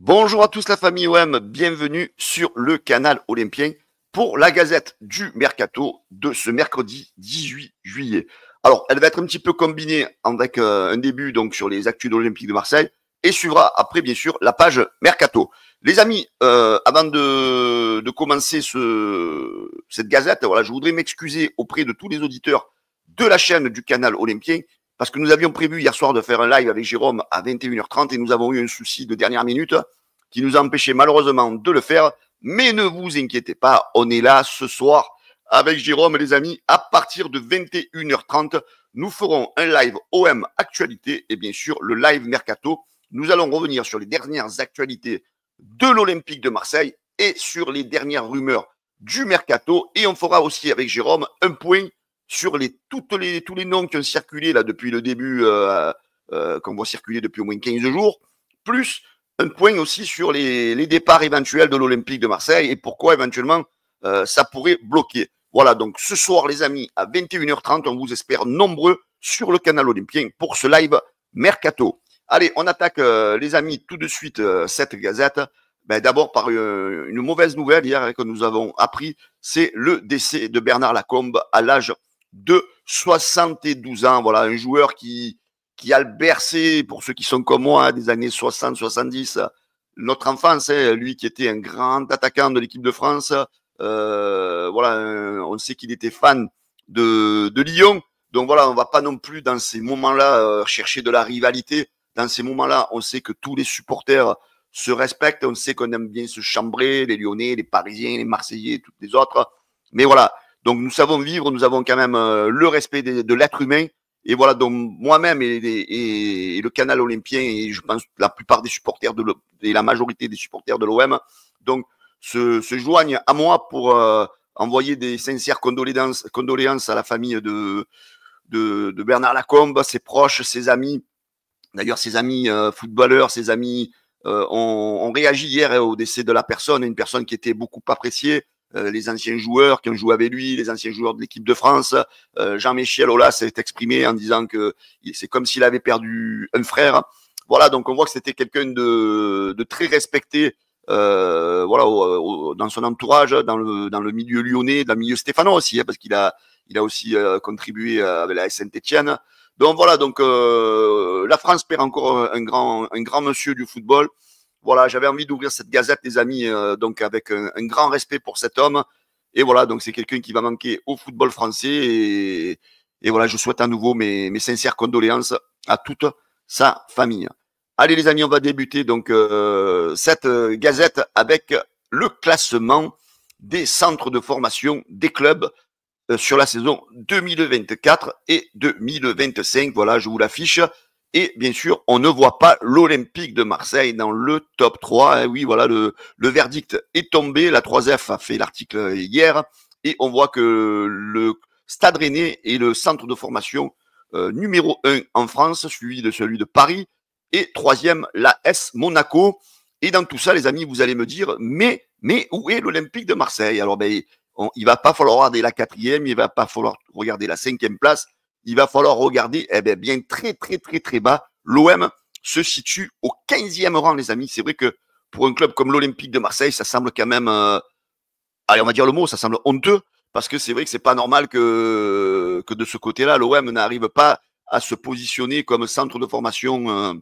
Bonjour à tous la famille OM, bienvenue sur le canal Olympien pour la gazette du Mercato de ce mercredi 18 juillet. Alors, elle va être un petit peu combinée avec un début donc sur les actus de l'Olympique de Marseille et suivra après bien sûr la page Mercato. Les amis, avant de commencer cette gazette, voilà, je voudrais m'excuser auprès de tous les auditeurs de la chaîne du canal Olympien parce que nous avions prévu hier soir de faire un live avec Jérôme à 21h30 et nous avons eu un souci de dernière minute qui nous a empêché malheureusement de le faire. Mais ne vous inquiétez pas, on est là ce soir avec Jérôme, les amis, à partir de 21h30. Nous ferons un live OM Actualité et bien sûr le live Mercato. Nous allons revenir sur les dernières actualités de l'Olympique de Marseille et sur les dernières rumeurs du Mercato. Et on fera aussi avec Jérôme un point sur tous les noms qui ont circulé là depuis le début, qu'on voit circuler depuis au moins 15 jours, plus un point aussi sur les départs éventuels de l'Olympique de Marseille et pourquoi éventuellement ça pourrait bloquer. Voilà, donc ce soir les amis, à 21h30, on vous espère nombreux sur le canal Olympien pour ce live Mercato. Allez, on attaque les amis tout de suite cette gazette. Ben, d'abord par une mauvaise nouvelle hier que nous avons appris, c'est le décès de Bernard Lacombe à l'âge de 72 ans. Voilà, un joueur qui a bercé, pour ceux qui sont comme moi, des années 60-70, notre enfance, lui qui était un grand attaquant de l'équipe de France. Voilà, on sait qu'il était fan de Lyon. Donc voilà, on va pas non plus dans ces moments-là chercher de la rivalité. Dans ces moments-là, on sait que tous les supporters se respectent. On sait qu'on aime bien se chambrer, les Lyonnais, les Parisiens, les Marseillais, toutes les autres. Mais voilà, donc nous savons vivre, nous avons quand même le respect de l'être humain. Et voilà, donc moi-même et le canal Olympien, et je pense la plupart des supporters et la majorité des supporters de l'OM, donc se joignent à moi pour envoyer des sincères condoléances à la famille de Bernard Lacombe, ses proches, ses amis. D'ailleurs, ses amis footballeurs, ses amis ont réagi hier au décès de la personne, une personne qui était beaucoup appréciée. Les anciens joueurs qui ont joué avec lui, les anciens joueurs de l'équipe de France. Jean-Michel Aulas s'est exprimé en disant que c'est comme s'il avait perdu un frère. Voilà, donc on voit que c'était quelqu'un de très respecté voilà, dans son entourage, dans le milieu lyonnais, dans le milieu stéphanois aussi, parce qu'il a aussi contribué avec la Saint-Etienne. Donc voilà, donc la France perd encore un grand monsieur du football. Voilà, j'avais envie d'ouvrir cette gazette, les amis, donc avec un grand respect pour cet homme. Et voilà, donc c'est quelqu'un qui va manquer au football français. Et voilà, je souhaite à nouveau mes sincères condoléances à toute sa famille. Allez, les amis, on va débuter donc cette gazette avec le classement des centres de formation des clubs sur la saison 2024 et 2025. Voilà, je vous l'affiche. Et bien sûr, on ne voit pas l'Olympique de Marseille dans le top 3. Et oui, voilà, le verdict est tombé. La 3F a fait l'article hier. Et on voit que le Stade Rennais est le centre de formation numéro 1 en France, suivi de celui de Paris. Et troisième, la S Monaco. Et dans tout ça, les amis, vous allez me dire, mais où est l'Olympique de Marseille? Alors, ben, il va pas falloir regarder la quatrième, il va pas falloir regarder la cinquième place, il va falloir regarder bien très bas. L'OM se situe au 15e rang, les amis. C'est vrai que pour un club comme l'Olympique de Marseille, ça semble quand même, allez, on va dire le mot, ça semble honteux, parce que c'est vrai que c'est pas normal que de ce côté-là, l'OM n'arrive pas à se positionner comme centre de formation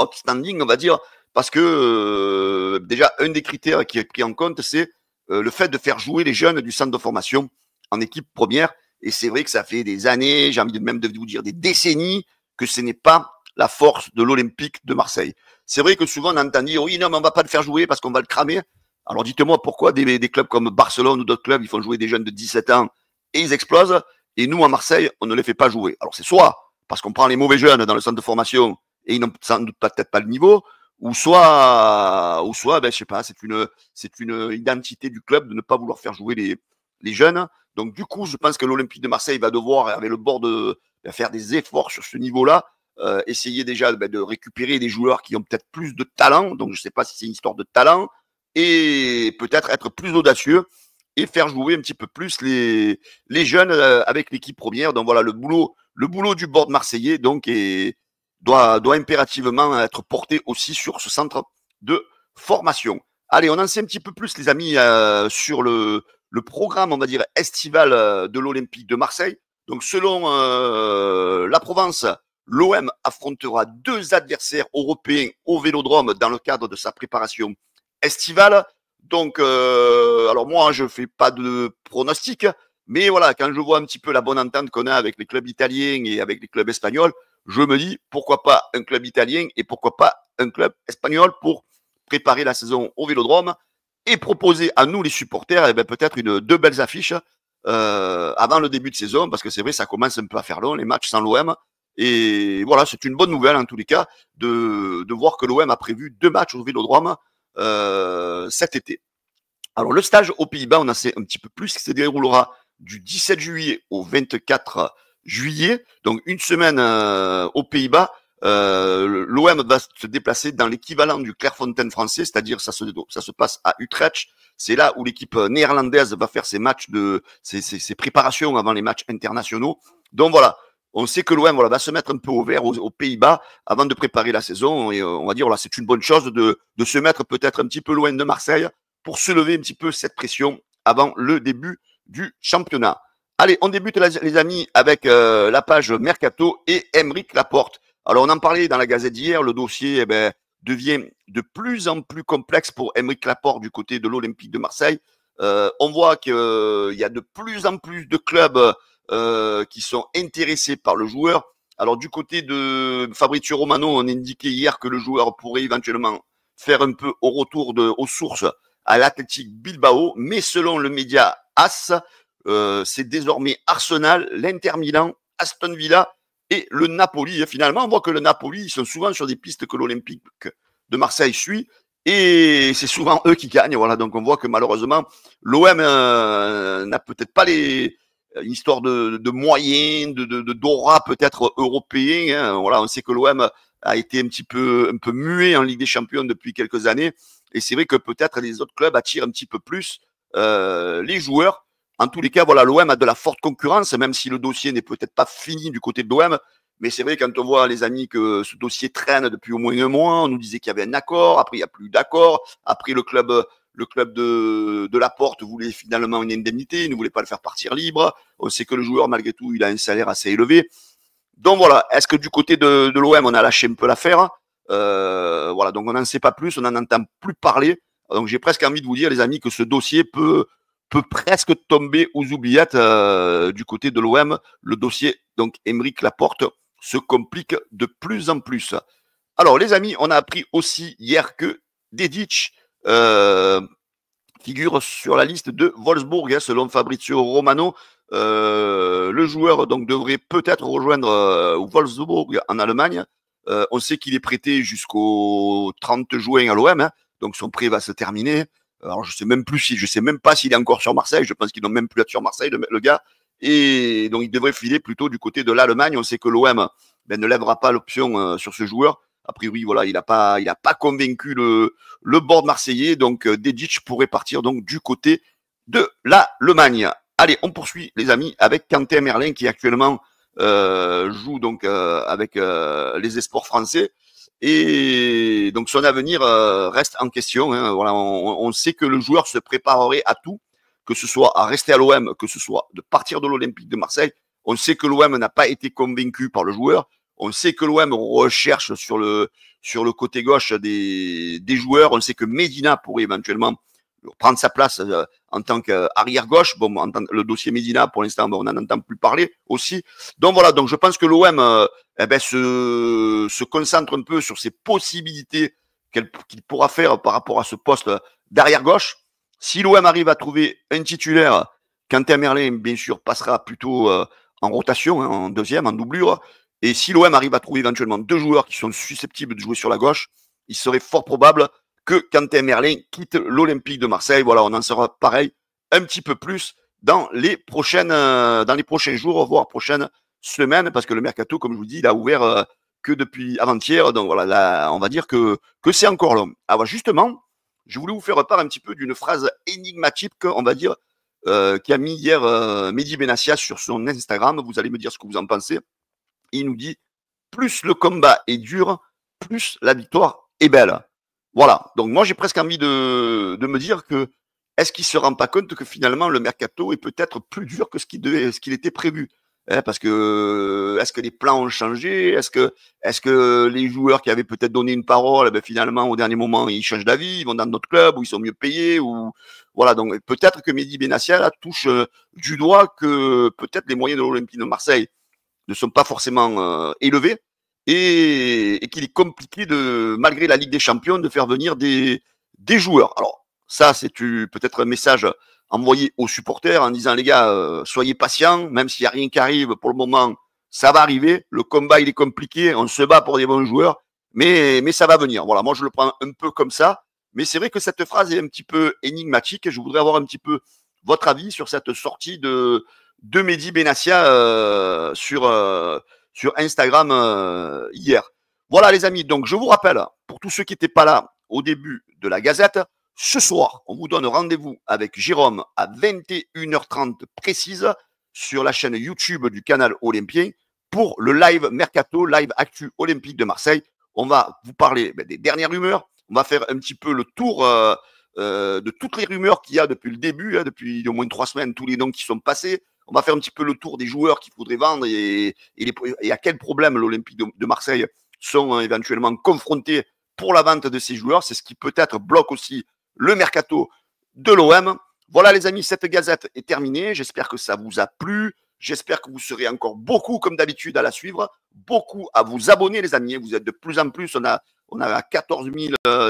outstanding, on va dire, parce que déjà, un des critères qui est pris en compte, c'est le fait de faire jouer les jeunes du centre de formation en équipe première. Et c'est vrai que ça fait des années, j'ai envie même de vous dire des décennies, que ce n'est pas la force de l'Olympique de Marseille. C'est vrai que souvent on entend dire, oui, non, mais on va pas le faire jouer parce qu'on va le cramer. Alors dites-moi pourquoi des clubs comme Barcelone ou d'autres clubs, ils font jouer des jeunes de 17 ans et ils explosent. Et nous, à Marseille, on ne les fait pas jouer. Alors c'est soit parce qu'on prend les mauvais jeunes dans le centre de formation et ils n'ont sans doute peut-être pas le niveau, ou soit, ben, je sais pas, c'est une identité du club de ne pas vouloir faire jouer les jeunes. Donc, du coup, je pense que l'Olympique de Marseille va devoir, avec le bord faire des efforts sur ce niveau-là, essayer déjà de récupérer des joueurs qui ont peut-être plus de talent. Donc, je ne sais pas si c'est une histoire de talent et peut-être être plus audacieux et faire jouer un petit peu plus les jeunes avec l'équipe première. Donc, voilà, le boulot du board marseillais, donc, doit impérativement être porté aussi sur ce centre de formation. Allez, on en sait un petit peu plus, les amis, sur le programme, on va dire, estival de l'Olympique de Marseille. Donc, selon la Provence, l'OM affrontera 2 adversaires européens au Vélodrome dans le cadre de sa préparation estivale. Donc, alors moi, je fais pas de pronostic, mais voilà, quand je vois un petit peu la bonne entente qu'on a avec les clubs italiens et avec les clubs espagnols, je me dis pourquoi pas un club italien et pourquoi pas un club espagnol pour préparer la saison au Vélodrome et proposer à nous les supporters eh ben, peut-être 2 belles affiches avant le début de saison, parce que c'est vrai, ça commence un peu à faire long, les matchs sans l'OM. Et voilà, c'est une bonne nouvelle en tous les cas de voir que l'OM a prévu 2 matchs au Vélodrome cet été. Alors le stage aux Pays-Bas, on en sait un petit peu plus, qui se déroulera du 17 juillet au 24 juillet, donc une semaine aux Pays-Bas. L'OM va se déplacer dans l'équivalent du Clairefontaine français, c'est-à-dire ça se passe à Utrecht. C'est là où l'équipe néerlandaise va faire ses matchs ses préparations avant les matchs internationaux. Donc voilà, on sait que l'OM va se mettre un peu au vert aux Pays-Bas avant de préparer la saison. Et on va dire, voilà, c'est une bonne chose de se mettre peut-être un petit peu loin de Marseille pour se lever un petit peu cette pression avant le début du championnat. Allez, on débute les amis avec la page Mercato et Aymeric Laporte. Alors on en parlait dans la Gazette d'hier, le dossier devient de plus en plus complexe pour Aymeric Laporte du côté de l'Olympique de Marseille. On voit qu'il y a de plus en plus de clubs qui sont intéressés par le joueur. Alors du côté de Fabrizio Romano, on indiquait hier que le joueur pourrait éventuellement faire un peu au retour aux sources à l'Athletic Bilbao, mais selon le média AS, c'est désormais Arsenal, l'Inter Milan, Aston Villa et le Napoli. Et finalement, on voit que le Napoli, ils sont souvent sur des pistes que l'Olympique de Marseille suit, et c'est souvent eux qui gagnent. Voilà, donc on voit que malheureusement, l'OM n'a peut-être pas une histoire de moyens, d'aura peut-être européen. Hein. Voilà, on sait que l'OM a été un peu muet en Ligue des Champions depuis quelques années. Et c'est vrai que peut-être les autres clubs attirent un petit peu plus les joueurs. En tous les cas, voilà, l'OM a de la forte concurrence, même si le dossier n'est peut-être pas fini du côté de l'OM. Mais c'est vrai, quand on voit, les amis, que ce dossier traîne depuis au moins un mois, on nous disait qu'il y avait un accord, après il n'y a plus d'accord, après le club de Laporte voulait finalement une indemnité, il ne voulait pas le faire partir libre. On sait que le joueur, malgré tout, il a un salaire assez élevé. Donc voilà, est-ce que du côté de l'OM, on a lâché un peu l'affaire? Voilà, donc on n'en sait pas plus, on n'en entend plus parler. Donc j'ai presque envie de vous dire, les amis, que ce dossier peut presque tomber aux oubliettes du côté de l'OM. Le dossier, donc Aymeric Laporte, se complique de plus en plus. Alors les amis, on a appris aussi hier que Dedic figure sur la liste de Wolfsburg, hein, selon Fabrizio Romano. Le joueur donc devrait peut-être rejoindre Wolfsburg en Allemagne. On sait qu'il est prêté jusqu'au 30 juin à l'OM, hein, donc son prêt va se terminer. Alors je sais même pas s'il est encore sur Marseille. Je pense qu'il doit même plus être sur Marseille, le gars. Et donc il devrait filer plutôt du côté de l'Allemagne. On sait que l'OM ne lèvera pas l'option sur ce joueur. A priori, voilà, il a pas convaincu le board marseillais. Donc Dedic pourrait partir donc du côté de l'Allemagne. Allez, on poursuit les amis avec Quentin Merlin qui actuellement joue donc avec les espoirs français. Et donc son avenir reste en question. Hein. Voilà, on sait que le joueur se préparerait à tout, que ce soit à rester à l'OM, que ce soit de partir de l'Olympique de Marseille. On sait que l'OM n'a pas été convaincu par le joueur. On sait que l'OM recherche sur le côté gauche des joueurs. On sait que Medina pourrait éventuellement prendre sa place en tant qu'arrière gauche. Bon, le dossier Medina, pour l'instant, on n'en entend plus parler aussi. Donc voilà, donc je pense que l'OM se concentre un peu sur ses possibilités qu'il pourra faire par rapport à ce poste d'arrière gauche. Si l'OM arrive à trouver un titulaire, Quentin Merlin, bien sûr, passera plutôt en rotation, hein, en deuxième, en doublure. Et si l'OM arrive à trouver éventuellement 2 joueurs qui sont susceptibles de jouer sur la gauche, il serait fort probable que Quentin Merlin quitte l'Olympique de Marseille. Voilà, on en sera pareil un petit peu plus dans les prochains jours, voire prochaines semaines, parce que le mercato, comme je vous dis, il a ouvert que depuis avant-hier. Donc voilà, là, on va dire que c'est encore long. Alors justement, je voulais vous faire part un petit peu d'une phrase énigmatique, on va dire, qu'a mis hier Mehdi Benassia sur son Instagram. Vous allez me dire ce que vous en pensez. Il nous dit « Plus le combat est dur, plus la victoire est belle ». Voilà. Donc moi, j'ai presque envie de me dire que est-ce qu'il se rend pas compte que finalement le mercato est peut-être plus dur que ce qu'il était prévu? Hein, parce que est-ce que les plans ont changé? Est-ce que les joueurs qui avaient peut-être donné une parole, eh ben, finalement au dernier moment ils changent d'avis, ils vont dans d'autres clubs où ils sont mieux payés ou voilà. Donc peut-être que Mehdi Benassia là, touche du doigt que peut-être les moyens de l'Olympique de Marseille ne sont pas forcément élevés et qu'il est compliqué de, malgré la Ligue des Champions, de faire venir des joueurs. Alors, ça, c'est peut-être un message envoyé aux supporters en disant, les gars, soyez patients, même s'il n'y a rien qui arrive pour le moment, ça va arriver. Le combat, il est compliqué, on se bat pour des bons joueurs, mais ça va venir. Voilà, moi, je le prends un peu comme ça. Mais c'est vrai que cette phrase est un petit peu énigmatique. Je voudrais avoir un petit peu votre avis sur cette sortie de Mehdi Benassia sur Instagram hier. Voilà les amis, donc je vous rappelle, pour tous ceux qui n'étaient pas là au début de la Gazette, ce soir, on vous donne rendez-vous avec Jérôme à 21h30 précise sur la chaîne YouTube du canal Olympien pour le live Mercato, live Actu Olympique de Marseille. On va vous parler des dernières rumeurs, on va faire un petit peu le tour de toutes les rumeurs qu'il y a depuis le début, depuis au moins 3 semaines, tous les noms qui sont passés. On va faire un petit peu le tour des joueurs qu'il faudrait vendre et à quel problème l'Olympique de Marseille sont éventuellement confrontés pour la vente de ces joueurs. C'est ce qui peut-être bloque aussi le mercato de l'OM. Voilà les amis, cette gazette est terminée. J'espère que ça vous a plu. J'espère que vous serez encore beaucoup, comme d'habitude, à la suivre. Beaucoup à vous abonner, les amis. Vous êtes de plus en plus. On a 14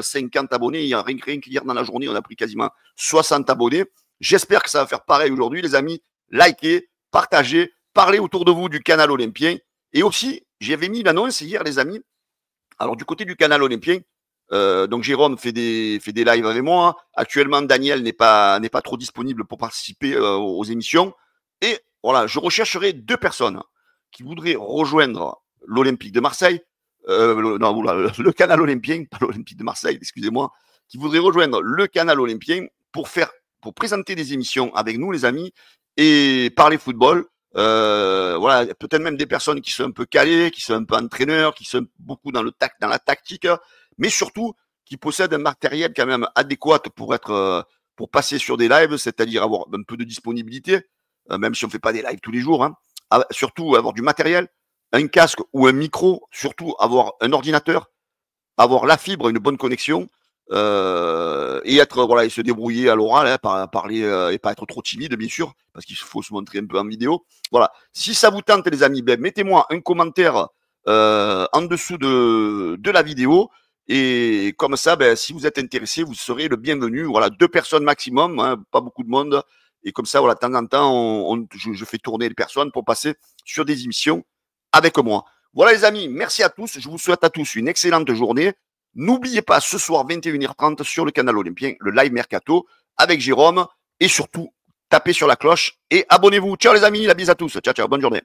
050 abonnés. Rien qu'hier dans la journée, on a pris quasiment 60 abonnés. J'espère que ça va faire pareil aujourd'hui, les amis. Likez, partagez, parlez autour de vous du canal Olympien. Et aussi, j'avais mis une annonce hier, les amis. Alors, du côté du canal Olympien, donc Jérôme fait des lives avec moi. Actuellement, Daniel n'est pas trop disponible pour participer aux émissions. Et voilà, je rechercherai 2 personnes qui voudraient rejoindre l'Olympique de Marseille. Le canal Olympien, pas l'Olympique de Marseille, excusez-moi, qui voudraient rejoindre le canal Olympien pour présenter des émissions avec nous, les amis, et parler football. Voilà, peut-être même des personnes qui sont un peu calées, qui sont un peu entraîneurs, qui sont beaucoup dans la tactique, mais surtout qui possèdent un matériel quand même adéquat pour passer sur des lives, c'est-à-dire avoir un peu de disponibilité, même si on ne fait pas des lives tous les jours, hein. Surtout avoir du matériel, un casque ou un micro, surtout avoir un ordinateur, avoir la fibre, une bonne connexion, et se débrouiller à l'oral, hein, parler et pas être trop timide, bien sûr, parce qu'il faut se montrer un peu en vidéo. Voilà. Si ça vous tente, les amis, mettez-moi un commentaire en dessous de la vidéo. Et comme ça, si vous êtes intéressé, vous serez le bienvenu. Voilà, 2 personnes maximum, hein, pas beaucoup de monde. Et comme ça, voilà, de temps en temps, je fais tourner les personnes pour passer sur des émissions avec moi. Voilà les amis, merci à tous. Je vous souhaite à tous une excellente journée. N'oubliez pas, ce soir, 21h30 sur le canal Olympien, le live Mercato avec Jérôme. Et surtout, tapez sur la cloche et abonnez-vous. Ciao les amis, la bise à tous. Ciao, ciao, bonne journée.